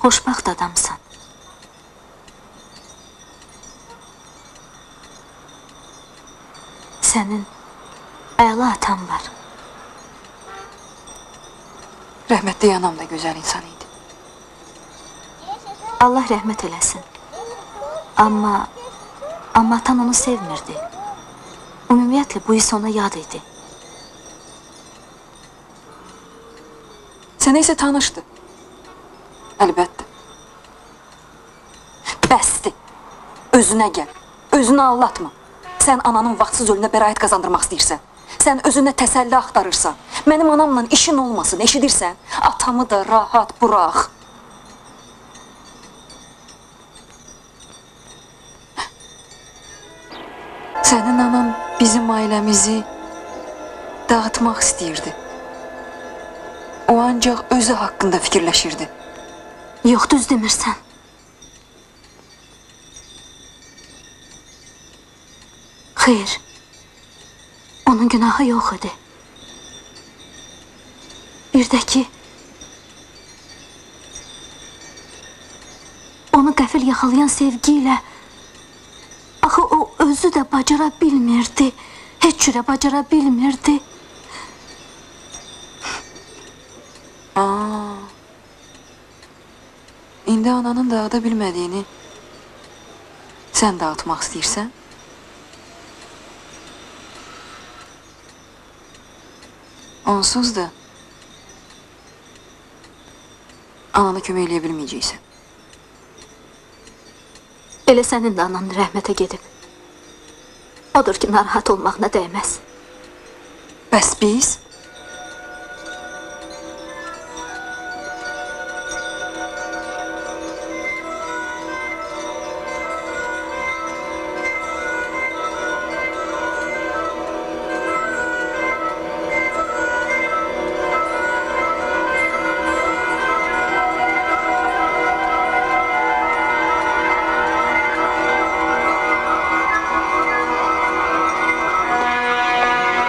xoşbaxt adamsan. Sənin əla atan var. Rəhmətli anam da gözəl insan idi. Allah rəhmət eləsin. Amma atan onu sevmirdi. Ümumiyyətlə bu his ona yad idi. Sənə isə tanışdı. Əlbəttə. Bəsdir. Özünə gəl. Özünü allatma. Sən ananın vaxtsız ölünə bəraət qazandırmaq istəyirsən. Sən özünə təsəlli axtarırsan. Mənim anamla işin olmasın, eşidirsən? Atamı da rahat burax. Sənin anan bizim ailəmizi dağıtmaq istəyirdi. O ancaq özü haqqında fikirləşirdi. Yox, düz demirsən. Xeyr, onun günahı yox idi. Bir də ki, onu qəfil yaxalayan sevgi ilə axı o özü də bacara bilmirdi. Heç cürə bacara bilmirdi. İndi ananın dağıda bilmədiyini sən dağıtmaq istəyirsən? Onsuz da anana kömək eləyə bilməyəcəksən. Elə sənin də anan rəhmətə gedib. Odur ki, narahat olmağına dəyməz. Bəs biz?